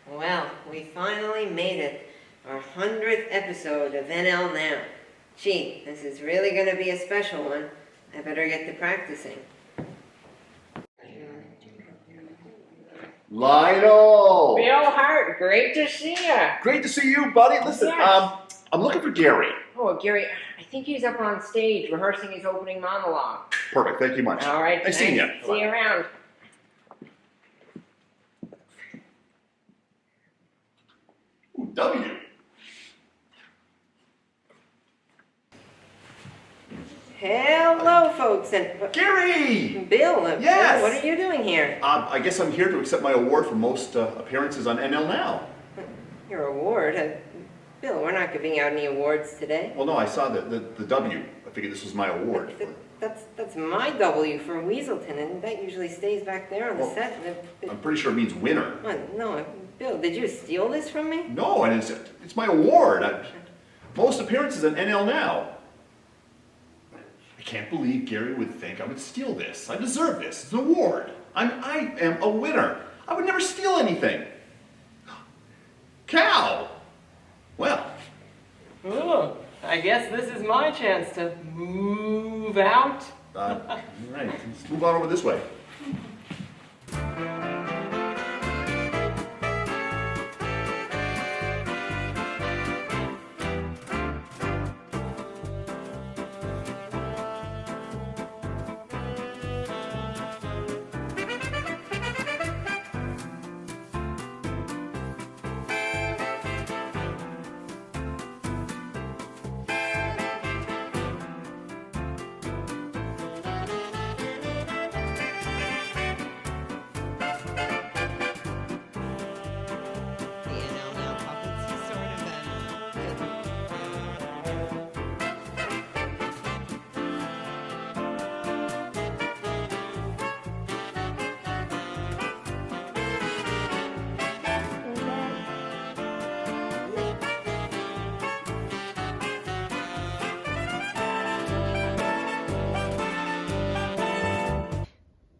Well, we finally made it. Our 100th episode of NL Now. Gee, this is really going to be a special one. I better get to practicing. Lionel! Bill Hart, great to see you. Great to see you, buddy. Listen, Yes. I'm looking for Gary. Oh, Gary, I think he's up on stage rehearsing his opening monologue. Perfect, thank you much. All right, Nice seeing you. See you around. Ooh, W. Hello, folks, and Gary! Bill, Yes! Bill, what are you doing here? I guess I'm here to accept my award for most appearances on NL Now. Your award? Bill, we're not giving out any awards today. Well, no, I saw the W. I figured this was my award. That's my W for Weaselton, and that usually stays back there on the set. I'm pretty sure it means winner. No, Bill, did you steal this from me? No, and it's my award. Most appearances on NL Now. I can't believe Gary would think I would steal this. I deserve this. It's an award. I am a winner. I would never steal anything. Cow! Well. Oh, I guess this is my chance to move out. All right, let's move on over this way.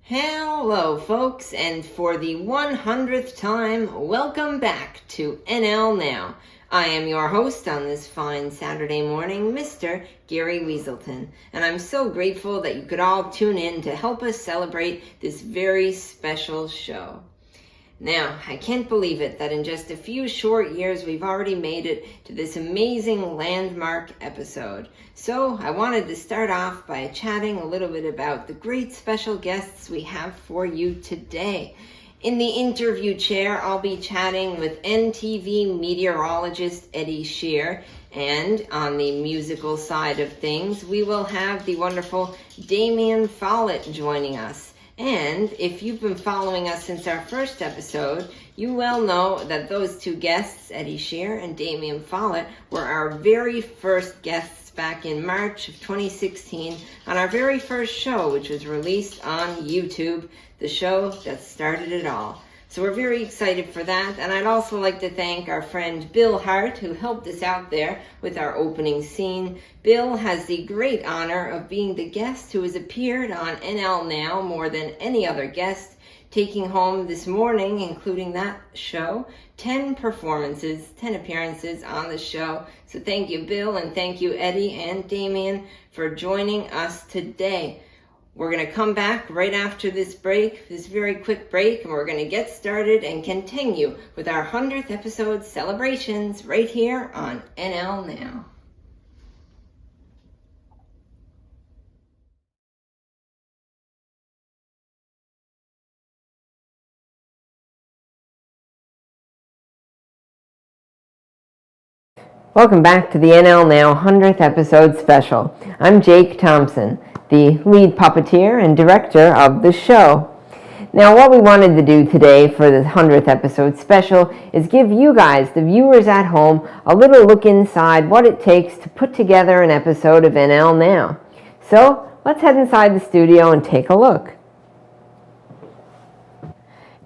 Hello, folks, and for the 100th time, welcome back to NL Now. I am your host on this fine Saturday morning, Mr. Gary Weaselton, and I'm so grateful that you could all tune in to help us celebrate this very special show. Now, I can't believe it that in just a few short years we've already made it to this amazing landmark episode. So I wanted to start off by chatting a little bit about the great special guests we have for you today. In the interview chair, I'll be chatting with NTV meteorologist Eddie Shear, and on the musical side of things, we will have the wonderful Damian Follett joining us. And if you've been following us since our first episode, you well know that those two guests, Eddie Shear and Damian Follett, were our very first guests back in March of 2016 on our very first show, which was released on YouTube, the show that started it all. So we're very excited for that, and I'd also like to thank our friend Bill Hart, who helped us out there with our opening scene. Bill has the great honor of being the guest who has appeared on NL Now more than any other guest, taking home this morning, including that show, 10 appearances on the show. So thank you, Bill, and thank you, Eddie and Damian, for joining us today. We're going to come back right after this break, this very quick break, and we're going to get started and continue with our 100th episode celebrations right here on NL Now. Welcome back to the NL Now 100th episode special. I'm Jake Thompson, the lead puppeteer and director of the show. Now, what we wanted to do today for the 100th episode special is give you guys, the viewers at home, a little look inside what it takes to put together an episode of NL Now. So, let's head inside the studio and take a look.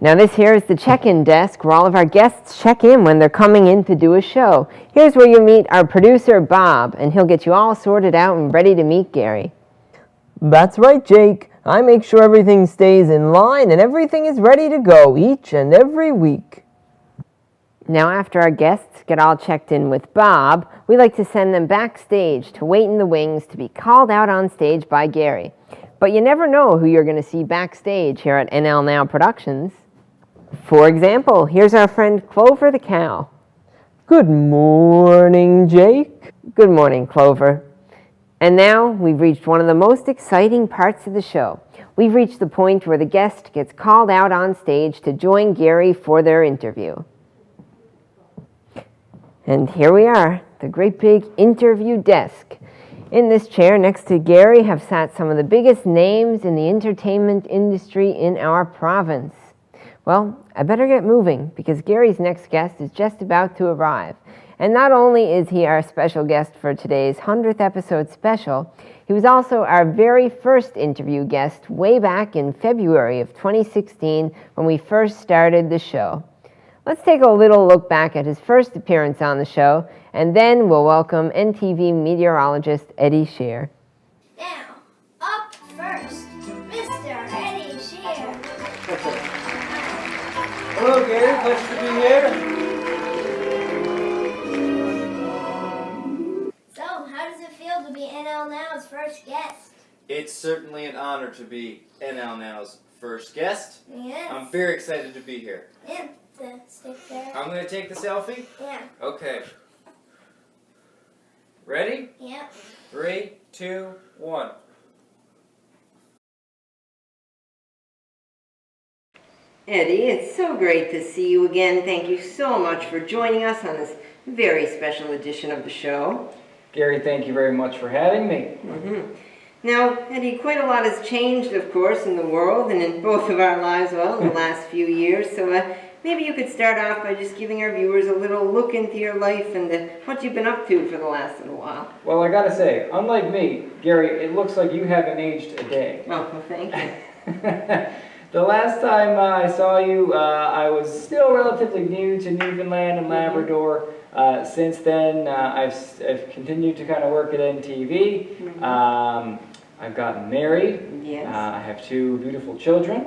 Now this here is the check-in desk where all of our guests check in when they're coming in to do a show. Here's where you meet our producer, Bob, and he'll get you all sorted out and ready to meet Gary. That's right, Jake. I make sure everything stays in line and everything is ready to go each and every week. Now, after our guests get all checked in with Bob, we like to send them backstage to wait in the wings to be called out on stage by Gary. But you never know who you're going to see backstage here at NL Now Productions. For example, here's our friend Clover the cow. Good morning, Jake. Good morning, Clover. And now we've reached one of the most exciting parts of the show. We've reached the point where the guest gets called out on stage to join Gary for their interview. And here we are, the great big interview desk. In this chair next to Gary have sat some of the biggest names in the entertainment industry in our province. Well, I better get moving because Gary's next guest is just about to arrive. And not only is he our special guest for today's 100th episode special, he was also our very first interview guest way back in February of 2016 when we first started the show. Let's take a little look back at his first appearance on the show, and then we'll welcome NTV meteorologist Eddie Shear. Now, up first, Mr. Eddie Shear. Hello, Gary. Pleasure to be here. So, how does it feel to be NL Now's first guest? It's certainly an honor to be NL Now's first guest. Yes. I'm very excited to be here. Yeah, the stick there. I'm going to take the selfie? Yeah. Okay. Ready? Yeah. 3, 2, 1. Eddie, it's so great to see you again. Thank you so much for joining us on this very special edition of the show. Gary, thank you very much for having me. Now, Eddie, quite a lot has changed, of course, in the world and in both of our lives, well, in the last few years. So maybe you could start off by just giving our viewers a little look into your life and what you've been up to for the last little while. Well, I gotta say, unlike me, Gary, it looks like you haven't aged a day. Oh, well, thank you. The last time I saw you, I was still relatively new to Newfoundland and Labrador. Since then, I've continued to kind of work at NTV. I've gotten married. Yes. I have 2 beautiful children.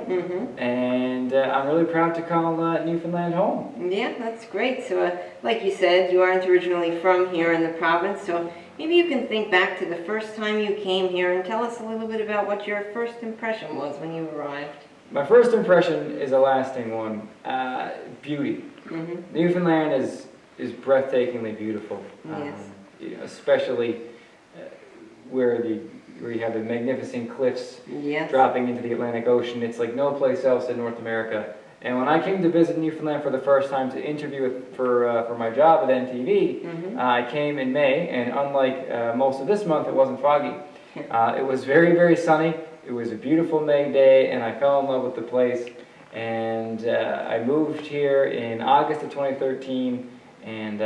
And I'm really proud to call Newfoundland home. Yeah, that's great. So, like you said, you aren't originally from here in the province, so maybe you can think back to the first time you came here and tell us a little bit about what your first impression was when you arrived. My first impression is a lasting one. Beauty. Newfoundland is breathtakingly beautiful. Yes. You know, especially where you have the magnificent cliffs Yes. dropping into the Atlantic Ocean. It's like no place else in North America. And when I came to visit Newfoundland for the first time to interview for my job at NTV, I came in May, and unlike most of this month, it wasn't foggy. It was very, very sunny. It was a beautiful May day, and I fell in love with the place. And I moved here in August of 2013, and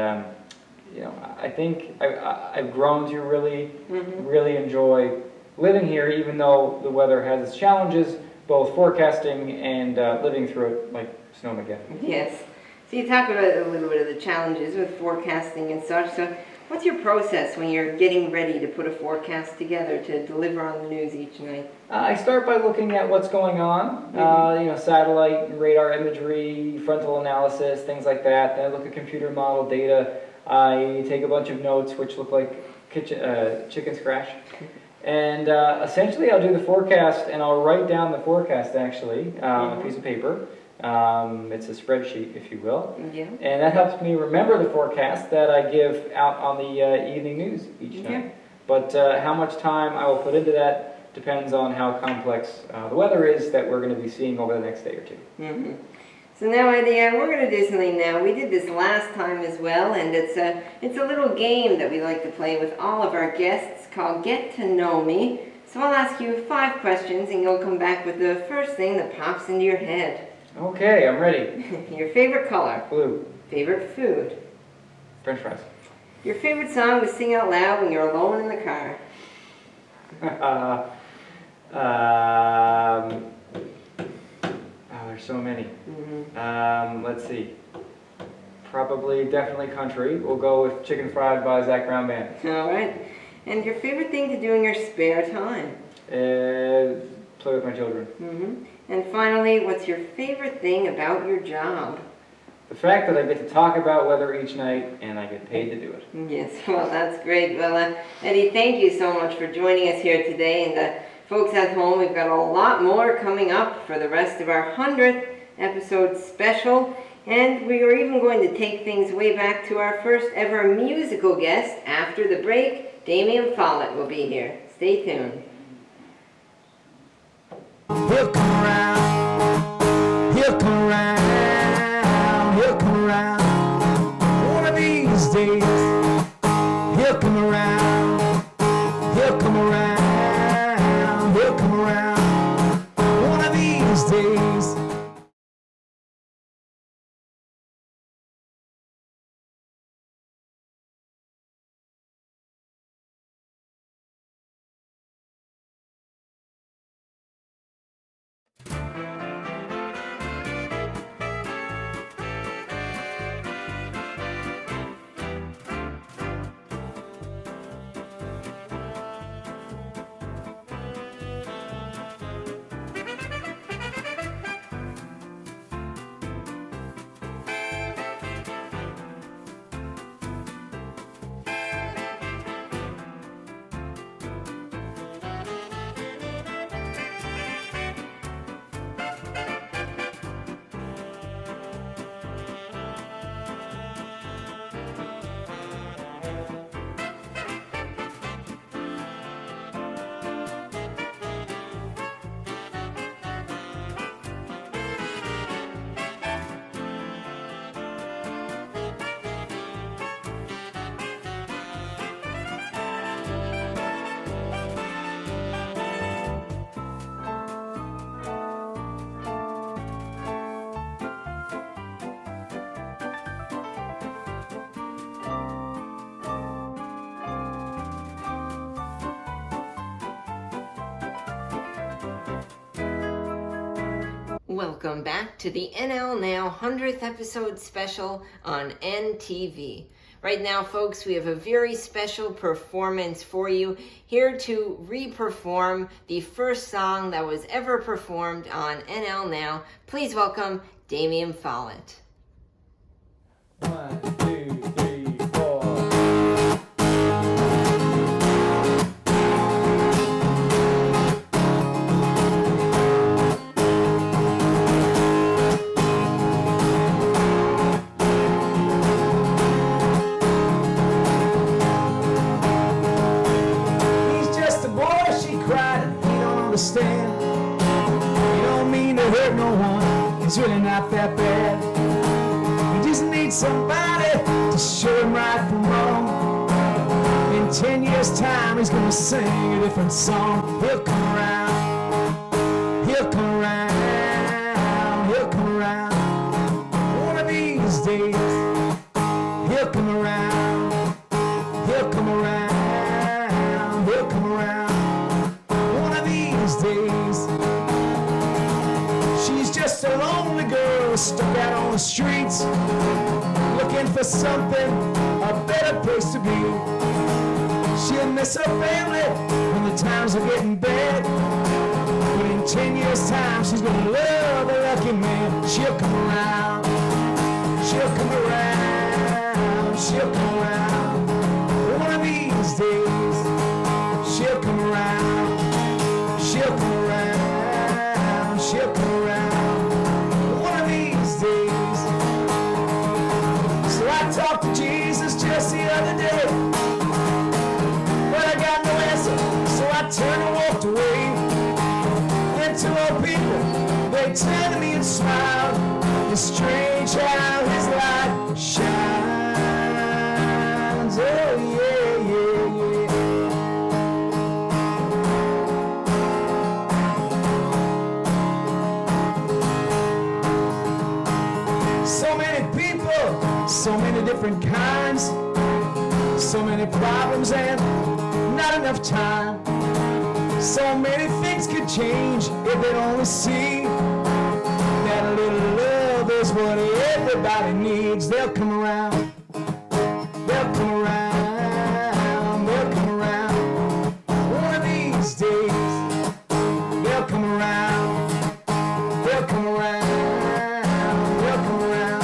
you know, I think I've grown to really, really enjoy living here, even though the weather has its challenges, both forecasting and living through it like snowmageddon. Yes. So you talk about a little bit of the challenges with forecasting and such. So what's your process when you're getting ready to put a forecast together to deliver on the news each night? I start by looking at what's going on, you know, satellite and radar imagery, frontal analysis, things like that. Then I look at computer model data. I take a bunch of notes which look like chicken scratch. And essentially I'll do the forecast, and I'll write down the forecast actually on a piece of paper. It's a spreadsheet, if you will. Yeah. And that helps me remember the forecast that I give out on the evening news each night. But how much time I will put into that depends on how complex the weather is that we're going to be seeing over the next day or two. So now, Eddie, we're going to do something now. We did this last time as well, and it's a little game that we like to play with all of our guests called Get to Know Me. So I'll ask you 5 questions, and you'll come back with the first thing that pops into your head. Okay, I'm ready. Your favorite color? Blue. Favorite food? French fries. Your favorite song to sing out loud when you're alone in the car? There's so many. Let's see. Probably, definitely country. We'll go with Chicken Fried by Zach Brown Band. All right. And your favorite thing to do in your spare time? Play with my children. And finally, what's your favorite thing about your job? the fact that I get to talk about weather each night and I get paid to do it. Yes, well, that's great. Well, Eddie, thank you so much for joining us here today. And folks at home, we've got a lot more coming up for the rest of our 100th episode special. And we are even going to take things way back to our first ever musical guest. After the break, Damian Follett will be here. Stay tuned. He'll come around, he'll come around, he'll come around. One of these days, he'll come around, he'll come around, he'll come around. One of these days. Welcome back to the NL Now 100th episode special on NTV. Right now, folks, we have a very special performance for you, here to re-perform the first song that was ever performed on NL Now. Please welcome Damian Follett. 1, 2, 3, 4. Understand, you don't mean to hurt no one, it's really not that bad. You just need somebody to show him right from wrong. In 10 years time he's gonna sing a different song. He'll come around, he'll come around, he'll come around. One of these days, he'll come around, he'll come around, he'll come around. Days. She's just a lonely girl stuck out on the streets, looking for something, a better place to be. She'll miss her family when the times are getting bad, but in 10 years time she's gonna love a lucky man. She'll come around, she'll come around, she'll come around. One of these days, she'll come around. She'll come around, she'll come around, one of these days. So I talked to Jesus just the other day, but I got no answer, so I turned and walked away. Then two old people, they turned to me and smiled. It's strange how his light shines, oh yeah, yeah, yeah. So many people, so many different kinds, so many problems and not enough time. So many things could change if they'd only see that a little love is what everybody needs. They'll come around, they'll come around, they'll come around. One of these days, they'll come around, they'll come around, they'll come around.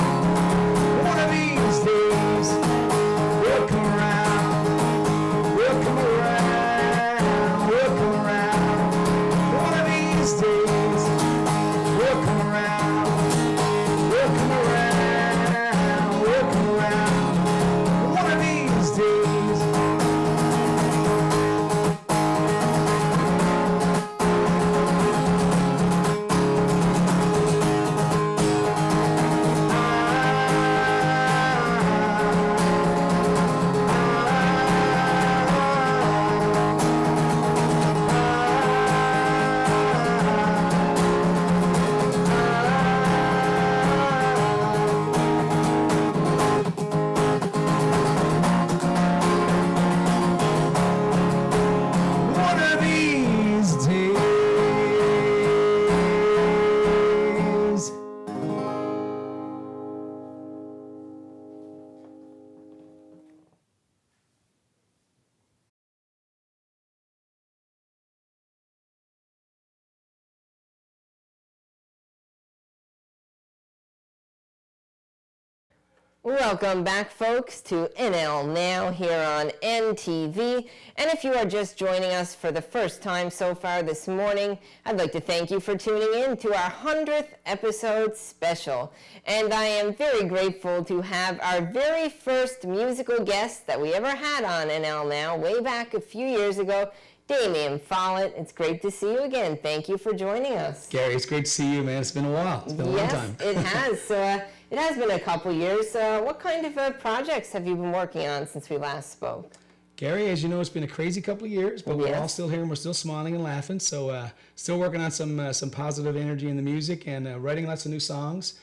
Welcome back, folks, to NL Now here on NTV. And if you are just joining us for the first time so far this morning, I'd like to thank you for tuning in to our 100th episode special. And I am very grateful to have our very first musical guest that we ever had on NL Now way back a few years ago, Damian Follett. It's great to see you again. Thank you for joining us. Gary, it's great to see you, man. It's been a while. It's been a long time. Yes, it has. It has been a couple years. What kind of projects have you been working on since we last spoke? Gary, as you know, it's been a crazy couple of years, but we're Yes. all still here and we're still smiling and laughing. So still working on some positive energy in the music and writing lots of new songs.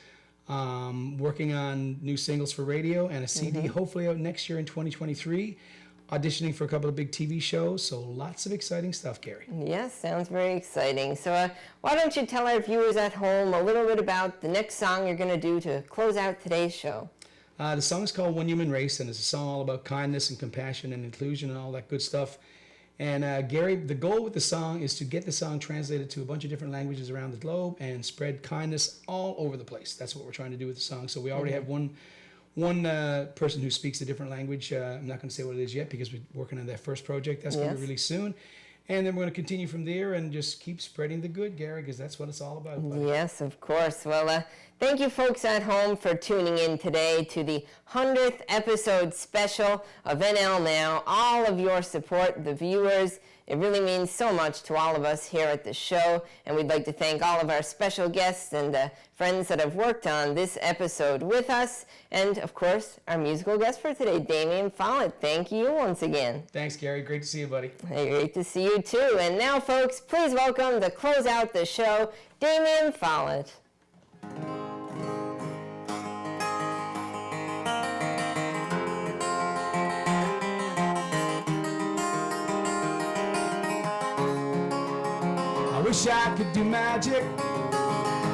Working on new singles for radio and a CD hopefully out next year in 2023. Auditioning for a couple of big TV shows, so lots of exciting stuff, Gary. Yes, sounds very exciting. So why don't you tell our viewers at home a little bit about the next song you're going to do to close out today's show? The song is called One Human Race, and it's a song all about kindness and compassion and inclusion and all that good stuff. And Gary, the goal with the song is to get the song translated to a bunch of different languages around the globe and spread kindness all over the place. That's what we're trying to do with the song. So we already have one person who speaks a different language. I'm not going to say what it is yet because we're working on that first project. That's going to be released soon. And then we're going to continue from there and just keep spreading the good, Gary, because that's what it's all about. Buddy. Yes, of course. Well, thank you folks at home for tuning in today to the 100th episode special of NL Now. All of your support, the viewers, it really means so much to all of us here at the show. And we'd like to thank all of our special guests and friends that have worked on this episode with us. And, of course, our musical guest for today, Damian Follett. Thank you once again. Thanks, Gary. Great to see you, buddy. Hey, great to see you, too. And now, folks, please welcome to close out the show, Damian Follett. I wish I could do magic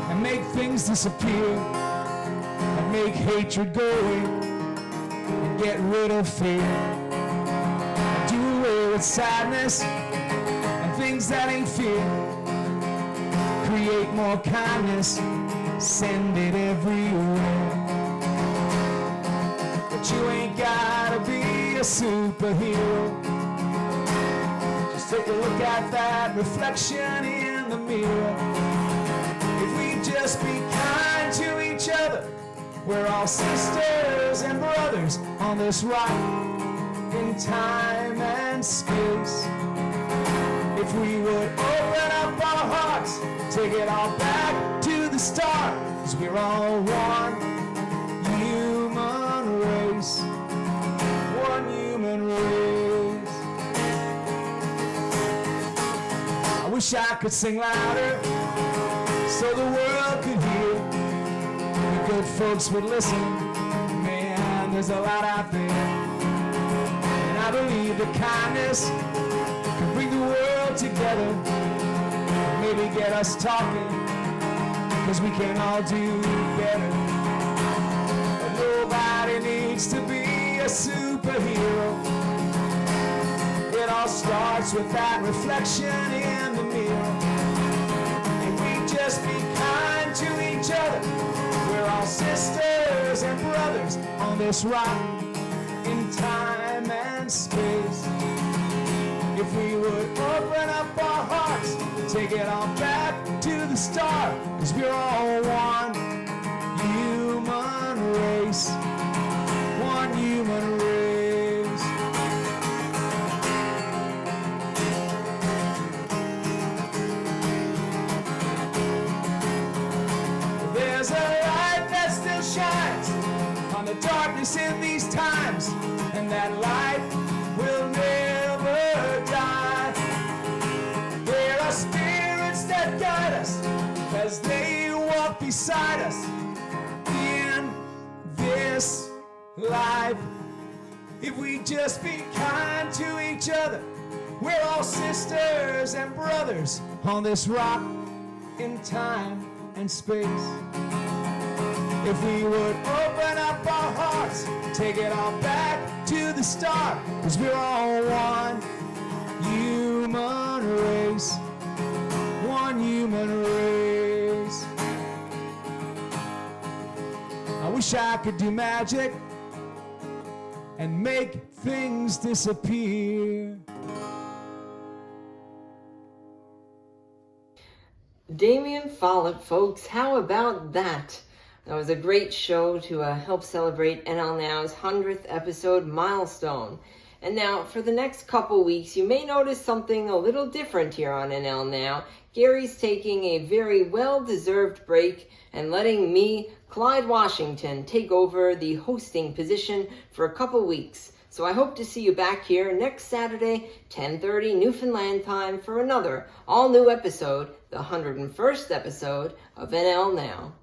and make things disappear and make hatred go away and get rid of fear and do away with sadness and things that ain't fear. Create more kindness, send it everywhere. But you ain't gotta be a superhero. Take a look at that reflection in the mirror. If we just be kind to each other, we're all sisters and brothers on this rock in time and space. If we would open up our hearts, take it all back to the start, 'cause we're all one human race. One human race. I wish I could sing louder so the world could hear. The good folks would listen. Man, there's a lot out there. And I believe that kindness can bring the world together. Maybe get us talking, 'cause we can all do better. But nobody needs to be a superhero. It all starts with that reflection in the mirror. If we just be kind to each other, we're all sisters and brothers on this rock in time and space. If we would open up our hearts, take it all back to the start, 'cause we're all one human race. One human race. There's a light that still shines on the darkness in these times, and that light will never die. There are spirits that guide us as they walk beside us in this life. If we just be kind to each other, we're all sisters and brothers on this rock in time and space. If we would open up our hearts, take it all back to the start, 'cause we're all one human race. One human race. I wish wish I could do magic and make things disappear. Damian Follett, folks, how about that? That was a great show to help celebrate NL Now's 100th episode milestone. And now, for the next couple weeks, you may notice something a little different here on NL Now. Gary's taking a very well-deserved break and letting me, Clyde Washington, take over the hosting position for a couple weeks. So I hope to see you back here next Saturday, 10:30 Newfoundland time, for another all-new episode, the 101st episode of NL Now.